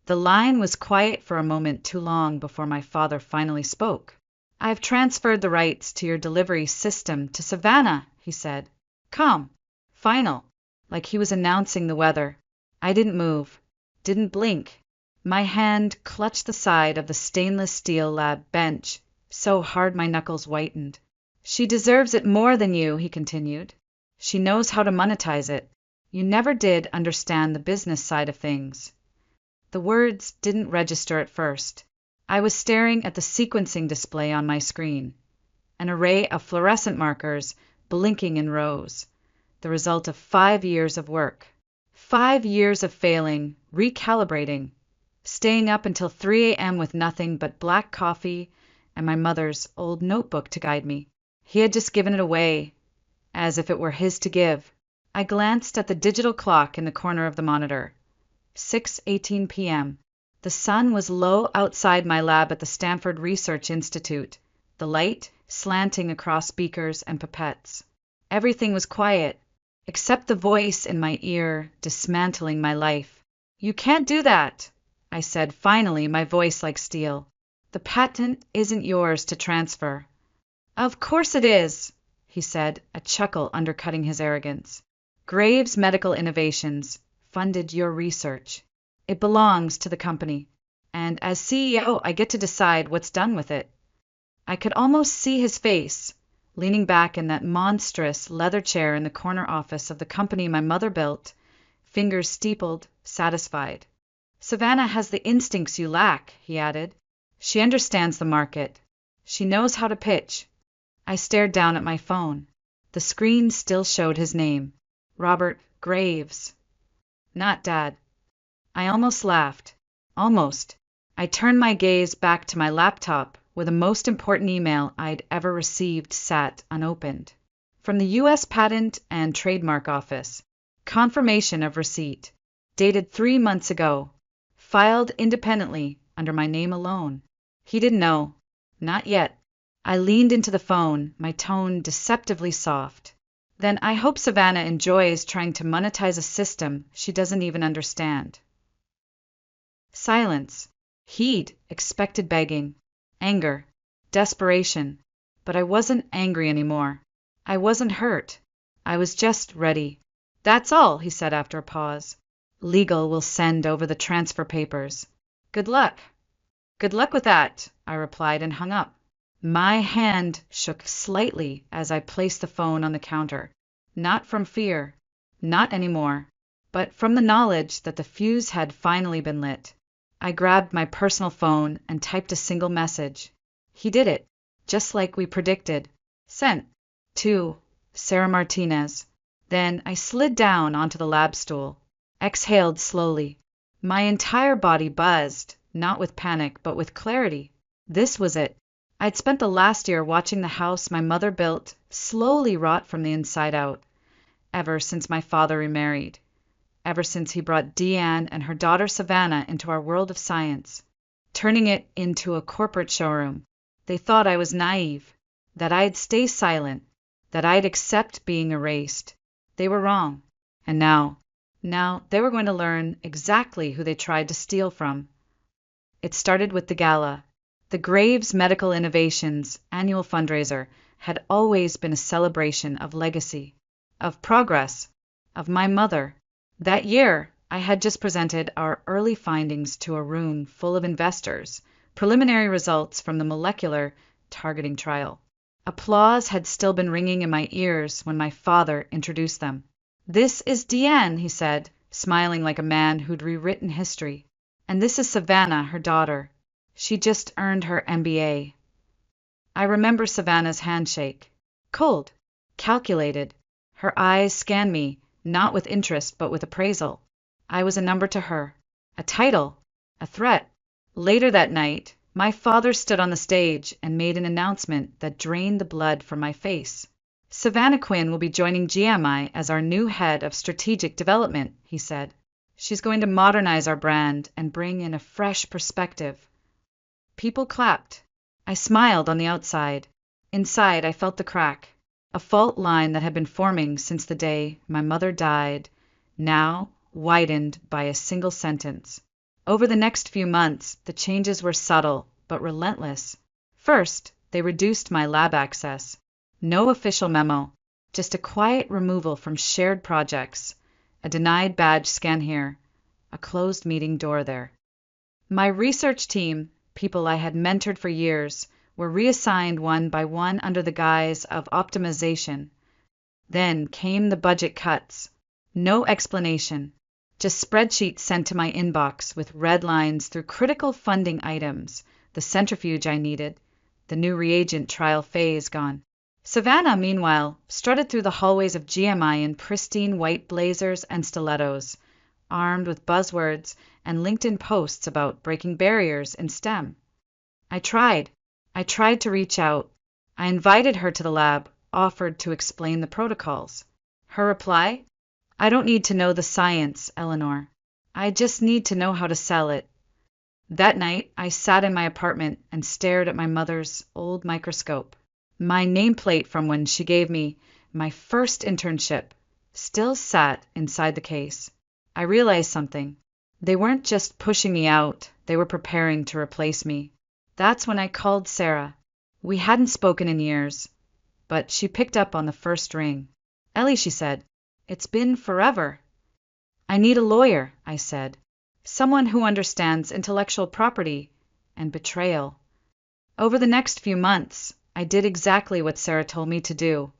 The line was quiet for a moment too long before my father finally spoke. "I've transferred the rights to your delivery system to Savannah," he said. Calm. Final. Like he was announcing the weather. I didn't move. Didn't blink. My hand clutched the side of the stainless steel lab bench, so hard my knuckles whitened. "She deserves it more than you," he continued. "She knows how to monetize it. You never did understand the business side of things." The words didn't register at first. I was staring at the sequencing display on my screen. An array of fluorescent markers blinking in rows. The result of 5 years of work. 5 years of failing, recalibrating, staying up until 3 a.m. with nothing but black coffee and my mother's old notebook to guide me. He had just given it away, as if it were his to give. I glanced at the digital clock in the corner of the monitor. 6:18 p.m. The sun was low outside my lab at the Stanford Research Institute, the light slanting across beakers and pipettes. Everything was quiet, except the voice in my ear dismantling my life. "You can't do that," I said finally, my voice like steel. "The patent isn't yours to transfer." "Of course it is," he said, a chuckle undercutting his arrogance. "Graves Medical Innovations funded your research. It belongs to the company, and as CEO, I get to decide what's done with it." I could almost see his face, leaning back in that monstrous leather chair in the corner office of the company my mother built, fingers steepled, satisfied. "Savannah has the instincts you lack," he added. "She understands the market. She knows how to pitch." I stared down at my phone. The screen still showed his name, Robert Graves. Not Dad. I almost laughed. Almost. I turned my gaze back to my laptop, where the most important email I'd ever received sat unopened. From the U.S. Patent and Trademark Office. Confirmation of receipt. Dated 3 months ago. Filed independently, under my name alone. He didn't know. Not yet. I leaned into the phone, my tone deceptively soft. "Then I hope Savannah enjoys trying to monetize a system she doesn't even understand." Silence. He'd expected begging, anger, desperation, but I wasn't angry anymore. I wasn't hurt. I was just ready. "That's all," he said after a pause. "Legal will send over the transfer papers. Good luck." "Good luck with that," I replied and hung up. My hand shook slightly as I placed the phone on the counter. Not from fear, not anymore, but from the knowledge that the fuse had finally been lit. I grabbed my personal phone and typed a single message. He did it, just like we predicted. Sent. To Sarah Martinez. Then I slid down onto the lab stool, exhaled slowly. My entire body buzzed, not with panic, but with clarity. This was it. I'd spent the last year watching the house my mother built slowly rot from the inside out, ever since my father remarried, ever since he brought Deanne and her daughter Savannah into our world of science, turning it into a corporate showroom. They thought I was naive, that I'd stay silent, that I'd accept being erased. They were wrong. And now they were going to learn exactly who they tried to steal from. It started with the gala. The Graves Medical Innovations annual fundraiser had always been a celebration of legacy, of progress, of my mother. That year, I had just presented our early findings to a room full of investors, preliminary results from the molecular targeting trial. Applause had still been ringing in my ears when my father introduced them. "This is Deanne," he said, smiling like a man who'd rewritten history. "And this is Savannah, her daughter. She just earned her MBA." I remember Savannah's handshake. Cold, calculated. Her eyes scanned me, not with interest, but with appraisal. I was a number to her. A title. A threat. Later that night, my father stood on the stage and made an announcement that drained the blood from my face. "Savannah Quinn will be joining GMI as our new head of strategic development," he said. "She's going to modernize our brand and bring in a fresh perspective." People clapped. I smiled on the outside. Inside, I felt the crack, a fault line that had been forming since the day my mother died, now widened by a single sentence. Over the next few months, the changes were subtle but relentless. First, they reduced my lab access. No official memo, just a quiet removal from shared projects, a denied badge scan here, a closed meeting door there. My research team, people I had mentored for years, were reassigned one by one under the guise of optimization. Then came the budget cuts. No explanation, just spreadsheets sent to my inbox with red lines through critical funding items, the centrifuge I needed, the new reagent trial phase gone. Savannah, meanwhile, strutted through the hallways of GMI in pristine white blazers and stilettos, armed with buzzwords and LinkedIn posts about breaking barriers in STEM. I tried to reach out. I invited her to the lab, offered to explain the protocols. Her reply? I don't need to know the science, Eleanor. I just need to know how to sell it. That night, I sat in my apartment and stared at my mother's old microscope. My nameplate from when she gave me my first internship still sat inside the case. I realized something. They weren't just pushing me out, they were preparing to replace me. That's when I called Sarah. We hadn't spoken in years, but she picked up on the first ring. Ellie, she said, it's been forever. I need a lawyer, I said. Someone who understands intellectual property and betrayal. Over the next few months, I did exactly what Sarah told me to do.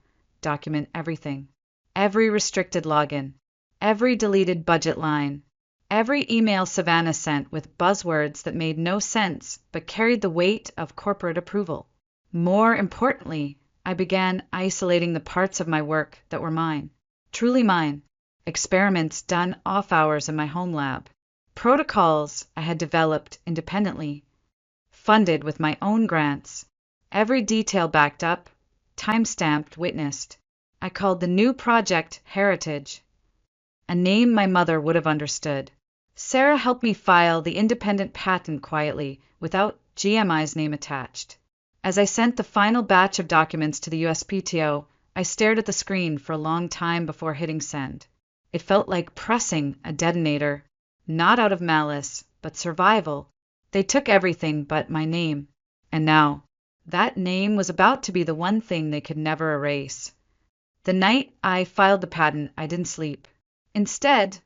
Document everything. Every restricted login. Every deleted budget line. Every email Savannah sent with buzzwords that made no sense but carried the weight of corporate approval. More importantly, I began isolating the parts of my work that were mine. Truly mine. Experiments done off hours in my home lab. Protocols I had developed independently. Funded with my own grants. Every detail backed up, time-stamped, witnessed. I called the new project Heritage. A name my mother would have understood. Sarah helped me file the independent patent quietly, without GMI's name attached. As I sent the final batch of documents to the USPTO, I stared at the screen for a long time before hitting send. It felt like pressing a detonator, not out of malice, but survival. They took everything but my name. And now, that name was about to be the one thing they could never erase. The night I filed the patent, I didn't sleep. Instead,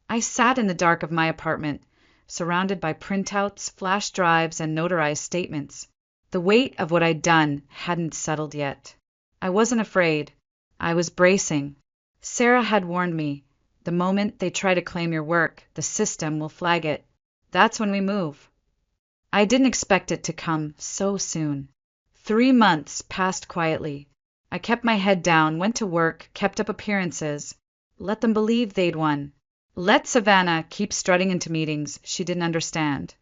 I sat in the dark of my apartment, surrounded by printouts, flash drives, and notarized statements. The weight of what I'd done hadn't settled yet. I wasn't afraid. I was bracing. Sarah had warned me, the moment they try to claim your work, the system will flag it. That's when we move. I didn't expect it to come so soon. 3 months passed quietly. I kept my head down, went to work, kept up appearances. Let them believe they'd won. Let Savannah keep strutting into meetings she didn't understand,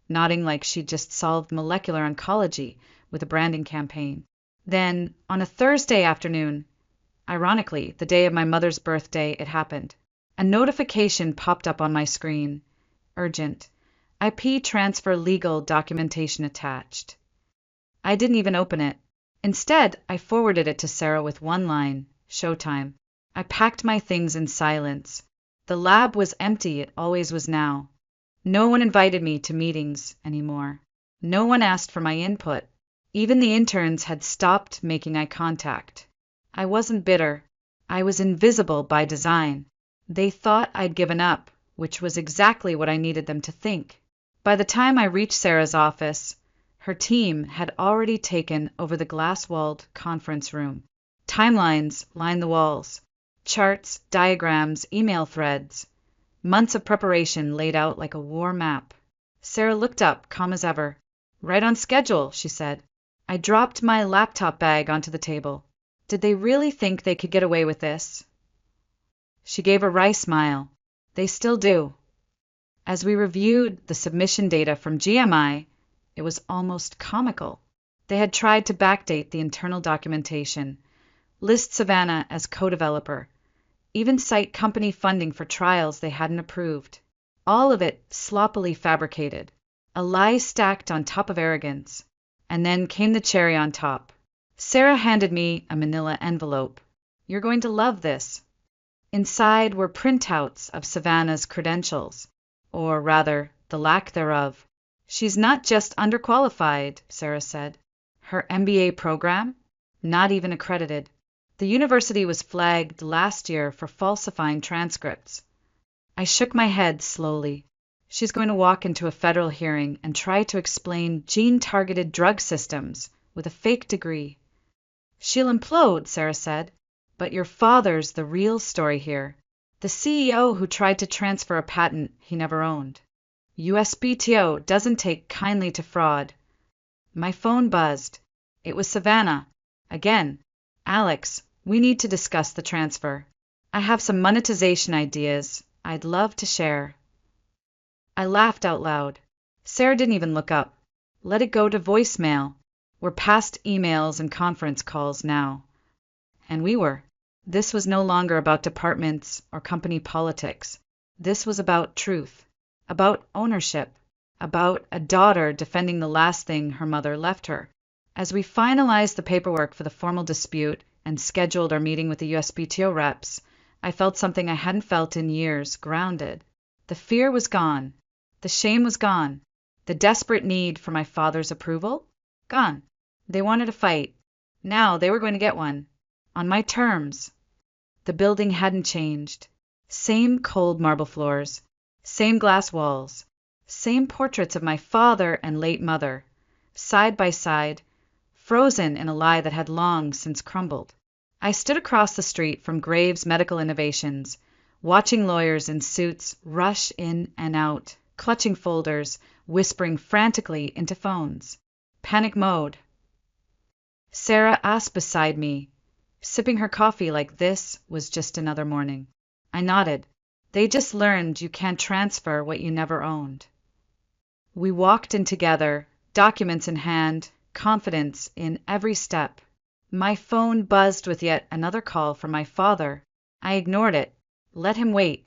nodding like she'd just solved molecular oncology with a branding campaign. Then, on a Thursday afternoon, ironically, the day of my mother's birthday, it happened. A notification popped up on my screen. Urgent. IP transfer legal documentation attached. I didn't even open it. Instead, I forwarded it to Sarah with one line, showtime. I packed my things in silence. The lab was empty, it always was now. No one invited me to meetings anymore. No one asked for my input. Even the interns had stopped making eye contact. I wasn't bitter. I was invisible by design. They thought I'd given up, which was exactly what I needed them to think. By the time I reached Sarah's office, her team had already taken over the glass-walled conference room. Timelines lined the walls. Charts, diagrams, email threads. Months of preparation laid out like a war map. Sarah looked up, calm as ever. Right on schedule, she said. I dropped my laptop bag onto the table. Did they really think they could get away with this? She gave a wry smile. They still do. As we reviewed the submission data from GMI, it was almost comical. They had tried to backdate the internal documentation, list Savannah as co-developer, even cite company funding for trials they hadn't approved. All of it sloppily fabricated, a lie stacked on top of arrogance. And then came the cherry on top. Sarah handed me a manila envelope. You're going to love this. Inside were printouts of Savannah's credentials, or rather, the lack thereof. She's not just underqualified, Sarah said. Her MBA program? Not even accredited. The university was flagged last year for falsifying transcripts. I shook my head slowly. She's going to walk into a federal hearing and try to explain gene-targeted drug systems with a fake degree. She'll implode, Sarah said. But your father's the real story here. The CEO who tried to transfer a patent he never owned. USPTO doesn't take kindly to fraud. My phone buzzed. It was Savannah. Again. Alex, we need to discuss the transfer. I have some monetization ideas I'd love to share. I laughed out loud. Sarah didn't even look up. Let it go to voicemail. We're past emails and conference calls now. And we were. This was no longer about departments or company politics. This was about truth, about ownership, about a daughter defending the last thing her mother left her. As we finalized the paperwork for the formal dispute and scheduled our meeting with the USPTO reps, I felt something I hadn't felt in years, grounded. The fear was gone. The shame was gone. The desperate need for my father's approval? Gone. They wanted a fight. Now they were going to get one. On my terms. The building hadn't changed. Same cold marble floors. Same glass walls. Same portraits of my father and late mother. Side by side. Frozen in a lie that had long since crumbled. I stood across the street from Graves Medical Innovations, watching lawyers in suits rush in and out, clutching folders, whispering frantically into phones. Panic mode. Sarah asked beside me, sipping her coffee like this was just another morning. I nodded. They just learned you can't transfer what you never owned. We walked in together, documents in hand, confidence in every step. My phone buzzed with yet another call from my father. I ignored it. Let him wait.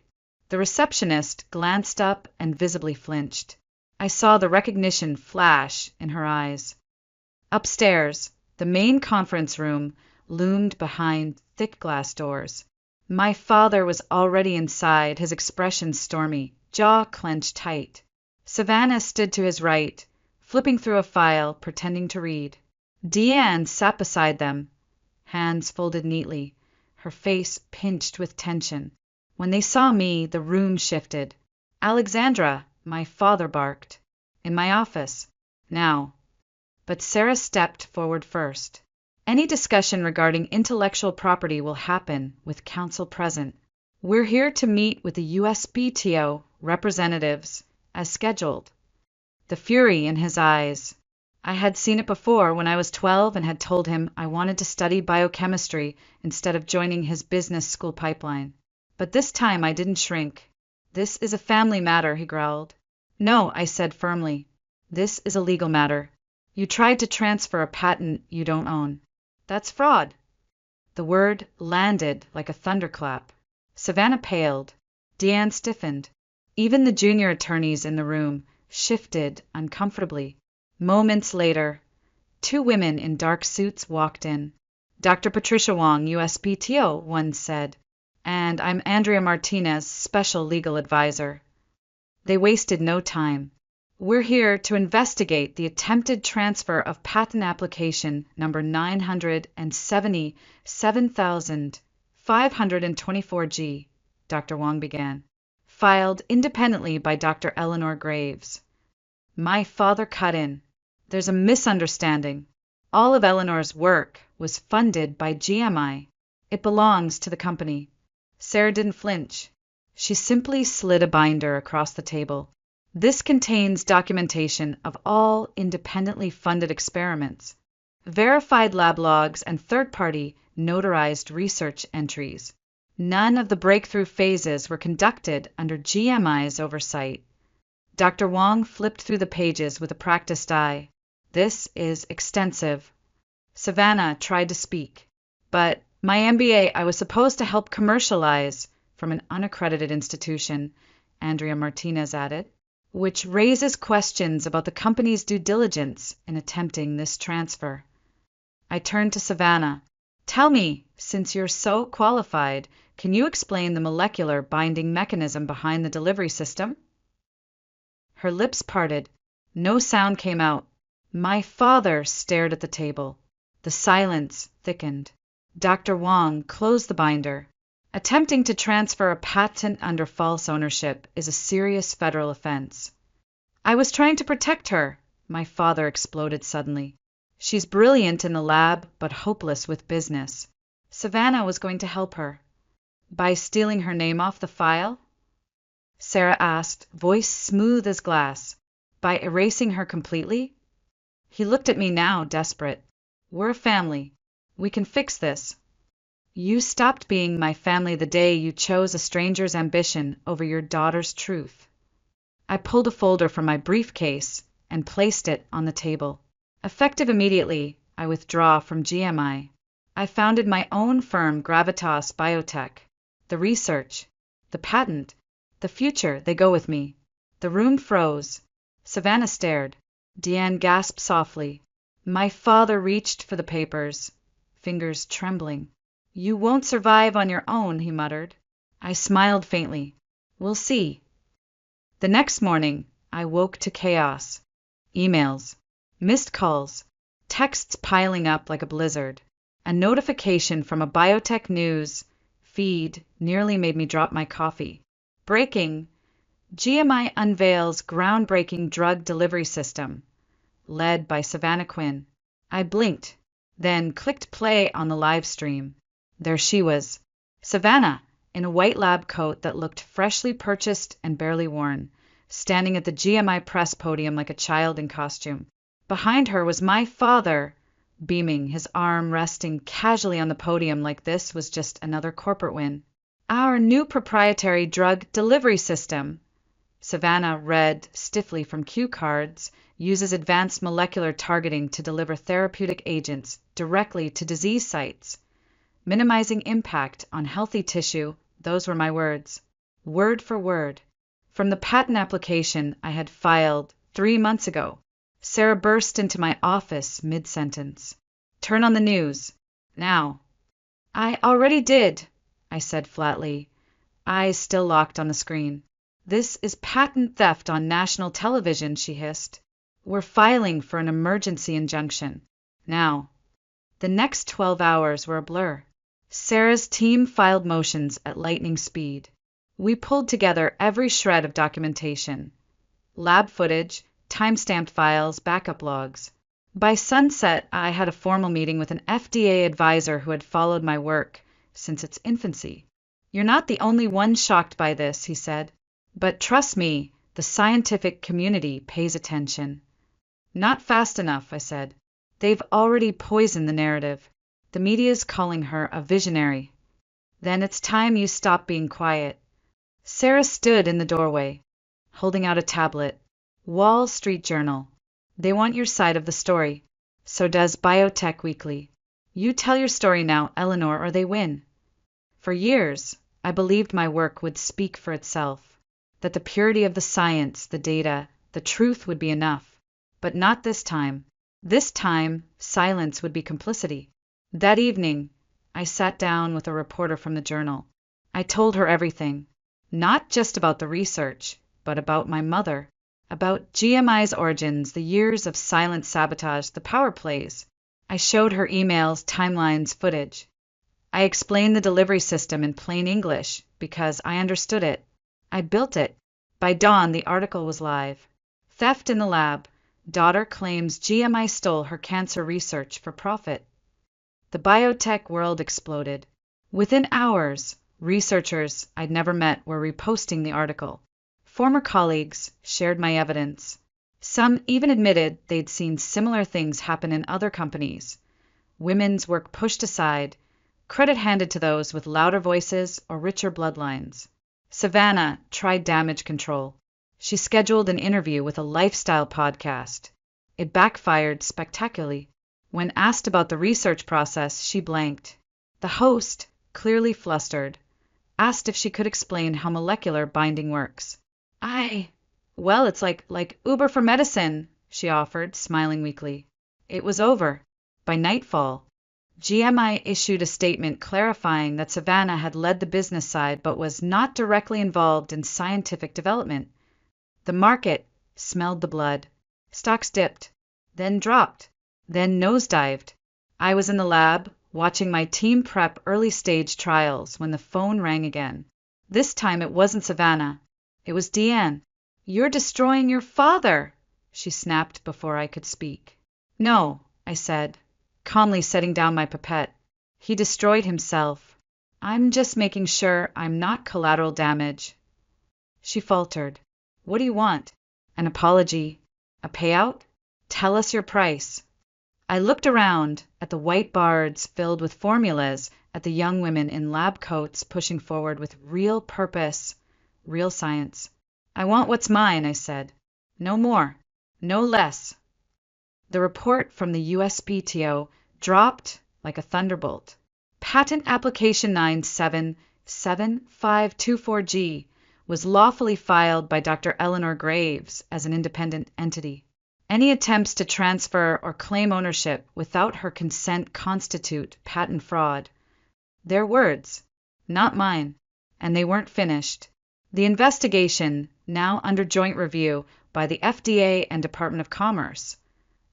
The receptionist glanced up and visibly flinched. I saw the recognition flash in her eyes. Upstairs, the main conference room loomed behind thick glass doors. My father was already inside, his expression stormy, jaw clenched tight. Savannah stood to his right, flipping through a file, pretending to read. Deanne sat beside them, hands folded neatly, her face pinched with tension. When they saw me, the room shifted. Alexandra, my father barked. In my office. Now. But Sarah stepped forward first. Any discussion regarding intellectual property will happen with counsel present. We're here to meet with the USPTO representatives, as scheduled. The fury in his eyes. I had seen it before when I was 12 and had told him I wanted to study biochemistry instead of joining his business school pipeline. But this time I didn't shrink. This is a family matter, he growled. No, I said firmly. This is a legal matter. You tried to transfer a patent you don't own. That's fraud. The word landed like a thunderclap. Savannah paled. Deanne stiffened. Even the junior attorneys in the room shifted uncomfortably. Moments later, 2 women in dark suits walked in. Dr. Patricia Wong, USPTO, one said, and I'm Andrea Martinez, special legal advisor. They wasted no time. We're here to investigate the attempted transfer of patent application number 977,524G, Dr. Wong began, filed independently by Dr. Eleanor Graves. My father cut in. There's a misunderstanding. All of Eleanor's work was funded by GMI. It belongs to the company. Sarah didn't flinch. She simply slid a binder across the table. This contains documentation of all independently funded experiments, verified lab logs, and third-party notarized research entries. None of the breakthrough phases were conducted under GMI's oversight. Dr. Wong flipped through the pages with a practiced eye. This is extensive. Savannah tried to speak. But my MBA I was supposed to help commercialize from an unaccredited institution, Andrea Martinez added, which raises questions about the company's due diligence in attempting this transfer. I turned to Savannah. Tell me, since you're so qualified, can you explain the molecular binding mechanism behind the delivery system? Her lips parted. No sound came out. My father stared at the table. The silence thickened. Dr. Wong closed the binder. Attempting to transfer a patent under false ownership is a serious federal offense. I was trying to protect her, my father exploded suddenly. She's brilliant in the lab, but hopeless with business. Savannah was going to help her. By stealing her name off the file? Sarah asked, voice smooth as glass. By erasing her completely? He looked at me now, desperate. We're a family. We can fix this. You stopped being my family the day you chose a stranger's ambition over your daughter's truth. I pulled a folder from my briefcase and placed it on the table. Effective immediately, I withdraw from GMI. I founded my own firm, Gravitas Biotech. The research, the patent, the future, they go with me. The room froze. Savannah stared. Deanne gasped softly. My father reached for the papers, fingers trembling. You won't survive on your own, he muttered. I smiled faintly. We'll see. The next morning, I woke to chaos. Emails, missed calls, texts piling up like a blizzard. A notification from a biotech news feed nearly made me drop my coffee. Breaking. GMI unveils groundbreaking drug delivery system, led by Savannah Quinn. I blinked, then clicked play on the live stream. There she was, Savannah, in a white lab coat that looked freshly purchased and barely worn, standing at the GMI press podium like a child in costume. Behind her was my father, beaming, his arm resting casually on the podium like this was just another corporate win. Our new proprietary drug delivery system, Savannah read stiffly from cue cards, uses advanced molecular targeting to deliver therapeutic agents directly to disease sites, minimizing impact on healthy tissue. Those were my words, word for word, from the patent application I had filed 3 months ago. Sarah burst into my office mid-sentence. Turn on the news. Now. I already did, I said flatly, eyes still locked on the screen. This is patent theft on national television, she hissed. We're filing for an emergency injunction. Now. The next 12 hours were a blur. Sarah's team filed motions at lightning speed. We pulled together every shred of documentation. Lab footage, time-stamped files, backup logs. By sunset, I had a formal meeting with an FDA advisor who had followed my work since its infancy. You're not the only one shocked by this, he said. But trust me, the scientific community pays attention. Not fast enough, I said. They've already poisoned the narrative. The media's calling her a visionary. Then it's time you stop being quiet. Sarah stood in the doorway, holding out a tablet. Wall Street Journal. They want your side of the story. So does Biotech Weekly. You tell your story now, Eleanor, or they win. For years, I believed my work would speak for itself, that the purity of the science, the data, the truth would be enough. But not this time. This time, silence would be complicity. That evening, I sat down with a reporter from the journal. I told her everything, not just about the research, but about my mother, about GMI's origins, the years of silent sabotage, the power plays. I showed her emails, timelines, footage. I explained the delivery system in plain English because I understood it. I built it. By dawn, the article was live. Theft in the lab. Daughter claims GMI stole her cancer research for profit. The biotech world exploded. Within hours, researchers I'd never met were reposting the article. Former colleagues shared my evidence. Some even admitted they'd seen similar things happen in other companies. Women's work pushed aside, credit handed to those with louder voices or richer bloodlines. Savannah tried damage control. She scheduled an interview with a lifestyle podcast. It backfired spectacularly. When asked about the research process, she blanked. The host, clearly flustered, asked if she could explain how molecular binding works. Well, it's like Uber for medicine, she offered, smiling weakly. It was over. By nightfall, GMI issued a statement clarifying that Savannah had led the business side but was not directly involved in scientific development. The market smelled the blood. Stocks dipped, then dropped, then nosedived. I was in the lab, watching my team prep early-stage trials when the phone rang again. This time it wasn't Savannah. It was Deanne. "You're destroying your father!" she snapped before I could speak. "No," I said, calmly setting down my pipette. "He destroyed himself. I'm just making sure I'm not collateral damage." She faltered. "What do you want? An apology? A payout? Tell us your price." I looked around at the white boards filled with formulas, at the young women in lab coats pushing forward with real purpose, real science. "I want what's mine," I said. "No more, no less." The report from the USPTO dropped like a thunderbolt. Patent application 9777524G was lawfully filed by Dr. Eleanor Graves as an independent entity. Any attempts to transfer or claim ownership without her consent constitute patent fraud. Their words, not mine, and they weren't finished. The investigation, now under joint review by the FDA and Department of Commerce,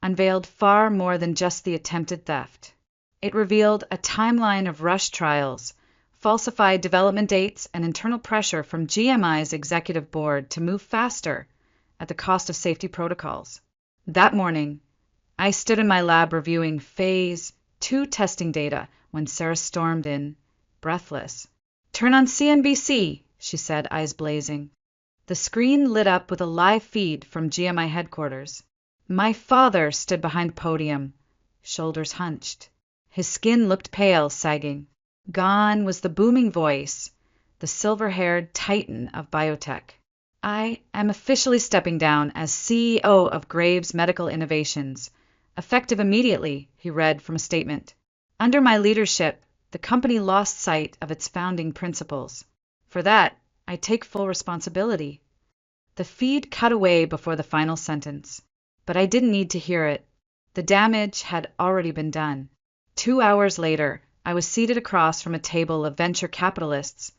unveiled far more than just the attempted theft. It revealed a timeline of rush trials, falsified development dates, and internal pressure from GMI's executive board to move faster at the cost of safety protocols. That morning, I stood in my lab reviewing Phase 2 testing data when Sarah stormed in, breathless. "Turn on CNBC," she said, eyes blazing. The screen lit up with a live feed from GMI headquarters. My father stood behind the podium, shoulders hunched. His skin looked pale, sagging. Gone was the booming voice, the silver-haired titan of biotech. "I am officially stepping down as CEO of Graves Medical Innovations, effective immediately," he read from a statement. "Under my leadership, the company lost sight of its founding principles. For that, I take full responsibility." The feed cut away before the final sentence, but I didn't need to hear it. The damage had already been done. 2 hours later, I was seated across from a table of venture capitalists,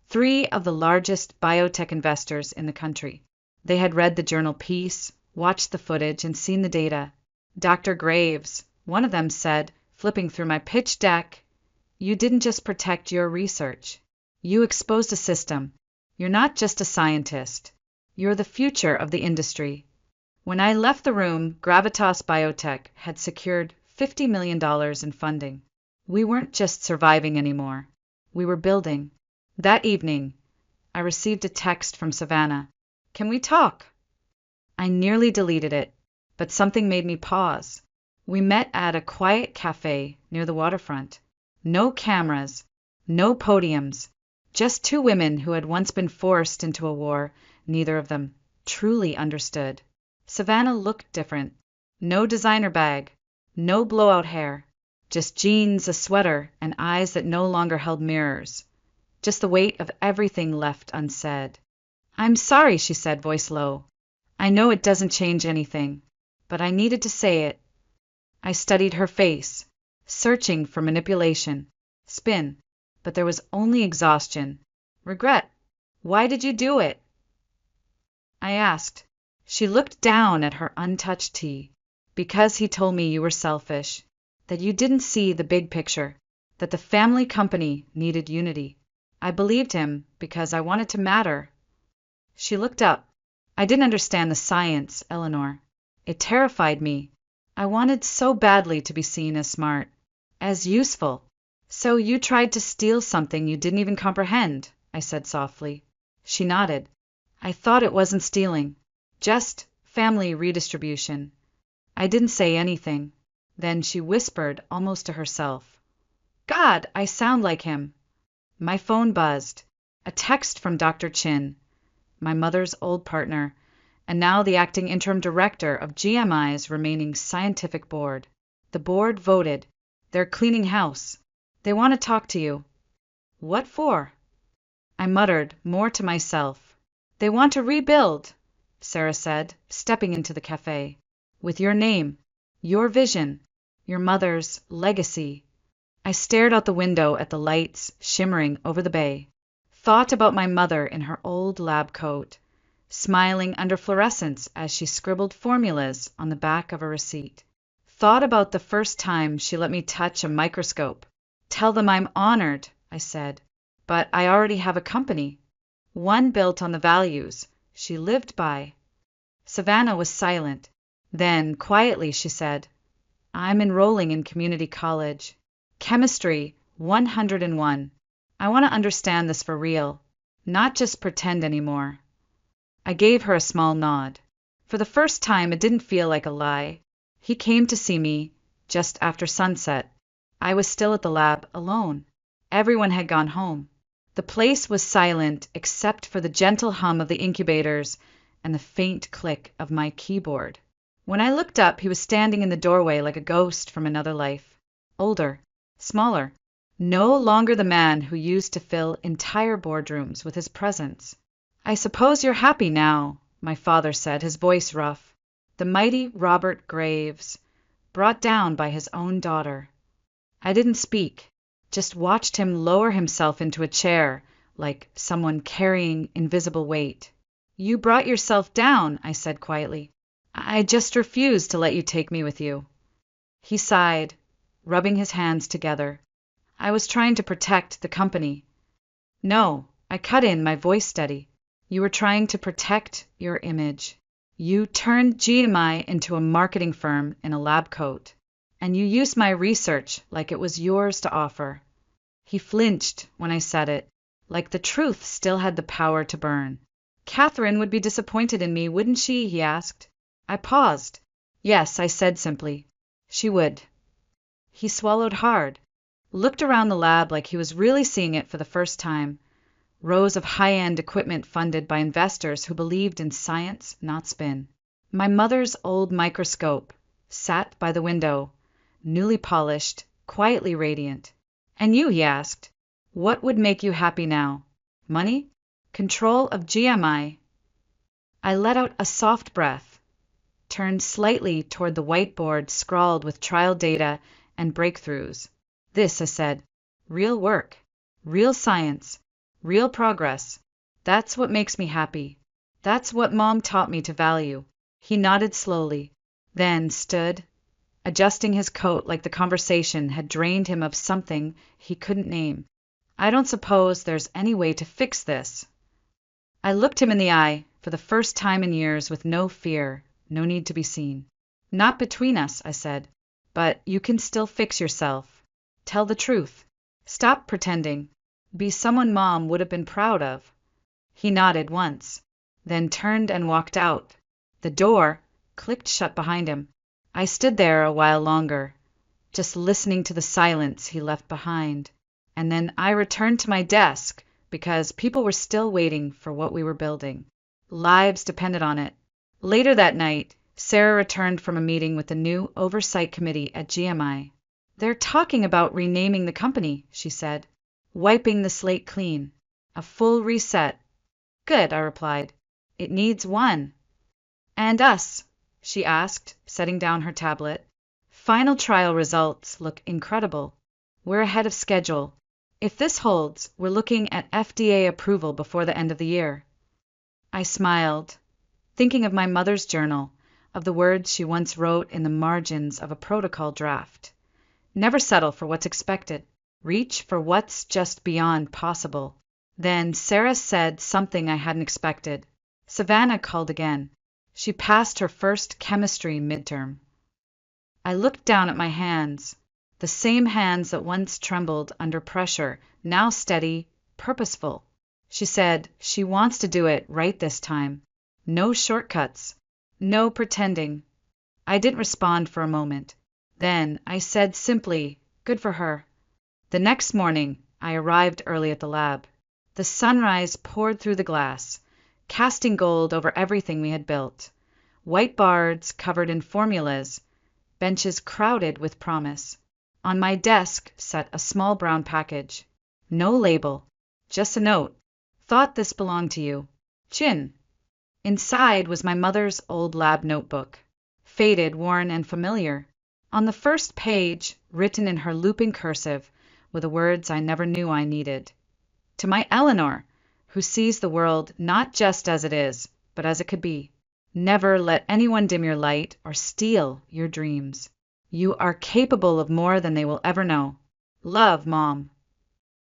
3 of the largest biotech investors in the country. They had read the journal piece, watched the footage, and seen the data. "Dr. Graves," one of them said, flipping through my pitch deck, "you didn't just protect your research. You exposed a system. You're not just a scientist. You're the future of the industry." When I left the room, Gravitas Biotech had secured $50 million in funding. We weren't just surviving anymore. We were building. That evening, I received a text from Savannah. "Can we talk?" I nearly deleted it, but something made me pause. We met at a quiet cafe near the waterfront. No cameras, no podiums, just 2 women who had once been forced into a war neither of them truly understood. Savannah looked different. No designer bag, no blowout hair, just jeans, a sweater, and eyes that no longer held mirrors. Just the weight of everything left unsaid. "I'm sorry," she said, voice low. "I know it doesn't change anything, but I needed to say it." I studied her face, searching for manipulation, spin, but there was only exhaustion. "Regret. Why did you do it?" I asked. She looked down at her untouched tea. "Because he told me you were selfish, that you didn't see the big picture, that the family company needed unity. I believed him because I wanted to matter." She looked up. "I didn't understand the science, Eleanor. It terrified me. I wanted so badly to be seen as smart, as useful." "So you tried to steal something you didn't even comprehend," I said softly. She nodded. "I thought it wasn't stealing, just family redistribution." I didn't say anything. Then she whispered almost to herself, "God, I sound like him." My phone buzzed. A text from Dr. Chin, my mother's old partner, and now the acting interim director of GMI's remaining scientific board. The board voted. "They're cleaning house. They want to talk to you." "What for?" I muttered, more to myself. "They want to rebuild," Sarah said, stepping into the cafe. "With your name, your vision, your mother's legacy." I stared out the window at the lights shimmering over the bay. Thought about my mother in her old lab coat, smiling under fluorescence as she scribbled formulas on the back of a receipt. Thought about the first time she let me touch a microscope. Tell them I'm honored, I said, but I already have a company. One built on the values she lived by. Savannah was silent. Then, quietly, she said, I'm enrolling in community college. Chemistry 101. I want to understand this for real, not just pretend anymore. I gave her a small nod. For the first time, it didn't feel like a lie. He came to see me just after sunset. I was still at the lab, alone. Everyone had gone home. The place was silent except for the gentle hum of the incubators and the faint click of my keyboard. When I looked up, he was standing in the doorway like a ghost from another life. Older, smaller, no longer the man who used to fill entire boardrooms with his presence. I suppose you're happy now, my father said, his voice rough. The mighty Robert Graves, brought down by his own daughter. I didn't speak, just watched him lower himself into a chair like someone carrying invisible weight. You brought yourself down, I said quietly. I just refused to let you take me with you. He sighed, rubbing his hands together. I was trying to protect the company. No, I cut in, my voice steady. You were trying to protect your image. You turned GMI into a marketing firm in a lab coat, and you used my research like it was yours to offer. He flinched when I said it, like the truth still had the power to burn. Catherine would be disappointed in me, wouldn't she? He asked. I paused. Yes, I said simply. She would. He swallowed hard, looked around the lab like he was really seeing it for the first time. Rows of high-end equipment funded by investors who believed in science, not spin. My mother's old microscope sat by the window, newly polished, quietly radiant. And you, he asked, what would make you happy now? Money? Control of GMI? I let out a soft breath, turned slightly toward the whiteboard scrawled with trial data and breakthroughs. This, I said, real work, real science, real progress. That's what makes me happy. That's what Mom taught me to value. He nodded slowly, then stood, adjusting his coat like the conversation had drained him of something he couldn't name. I don't suppose there's any way to fix this. I looked him in the eye for the first time in years with no fear, no need to be seen. Not between us, I said, but you can still fix yourself. Tell the truth. Stop pretending. Be someone Mom would have been proud of. He nodded once, then turned and walked out. The door clicked shut behind him. I stood there a while longer, just listening to the silence he left behind. And then I returned to my desk because people were still waiting for what we were building. Lives depended on it. Later that night, Sarah returned from a meeting with the new oversight committee at GMI. They're talking about renaming the company, she said, wiping the slate clean. A full reset. Good, I replied. It needs one. And us? She asked, setting down her tablet. Final trial results look incredible. We're ahead of schedule. If this holds, we're looking at FDA approval before the end of the year. I smiled, thinking of my mother's journal, of the words she once wrote in the margins of a protocol draft. Never settle for what's expected. Reach for what's just beyond possible. Then Sarah said something I hadn't expected. Savannah called again. She passed her first chemistry midterm. I looked down at my hands, the same hands that once trembled under pressure, now steady, purposeful. She said she wants to do it right this time. No shortcuts. No pretending. I didn't respond for a moment. Then I said simply, good for her. The next morning, I arrived early at the lab. The sunrise poured through the glass, casting gold over everything we had built. Whiteboards covered in formulas, benches crowded with promise. On my desk sat a small brown package. No label, just a note. Thought this belonged to you. Chin. Inside was my mother's old lab notebook, faded, worn, and familiar. On the first page, written in her looping cursive, were the words I never knew I needed. To my Eleanor, who sees the world not just as it is, but as it could be. Never let anyone dim your light or steal your dreams. You are capable of more than they will ever know. Love, Mom.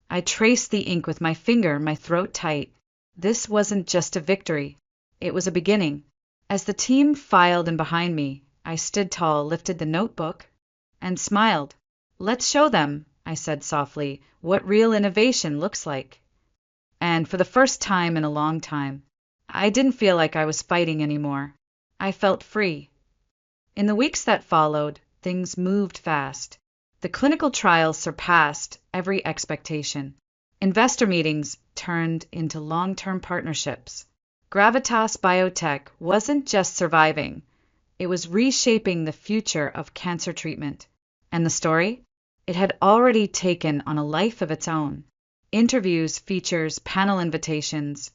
I traced the ink with my finger, my throat tight. This wasn't just a victory. It was a beginning. As the team filed in behind me, I stood tall, lifted the notebook, and smiled. Let's show them, I said softly, what real innovation looks like. And for the first time in a long time, I didn't feel like I was fighting anymore. I felt free. In the weeks that followed, things moved fast. The clinical trials surpassed every expectation. Investor meetings turned into long-term partnerships. Gravitas Biotech wasn't just surviving, it was reshaping the future of cancer treatment. And the story? It had already taken on a life of its own. Interviews, features, panel invitations.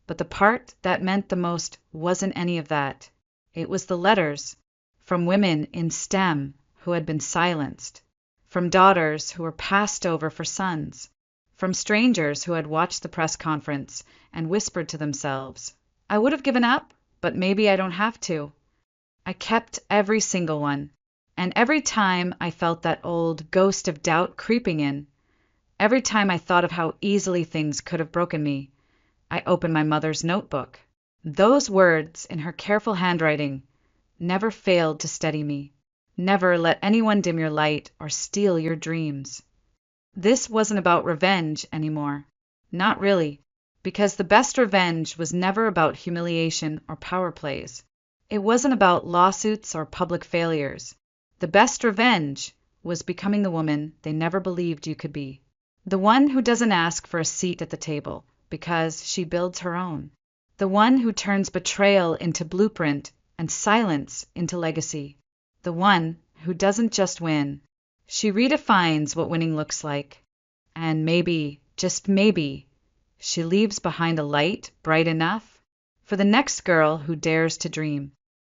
But the part that meant the most wasn't any of that. It was the letters from women in STEM who had been silenced, from daughters who were passed over for sons, from strangers who had watched the press conference and whispered to themselves, I would have given up, but maybe I don't have to. I kept every single one, and every time I felt that old ghost of doubt creeping in, every time I thought of how easily things could have broken me, I opened my mother's notebook. Those words in her careful handwriting never failed to steady me. Never let anyone dim your light or steal your dreams. This wasn't about revenge anymore. Not really, because the best revenge was never about humiliation or power plays. It wasn't about lawsuits or public failures. The best revenge was becoming the woman they never believed you could be. The one who doesn't ask for a seat at the table because she builds her own. The one who turns betrayal into blueprint and silence into legacy. The one who doesn't just win. She redefines what winning looks like. And maybe, just maybe, she leaves behind a light bright enough for the next girl who dares to dream.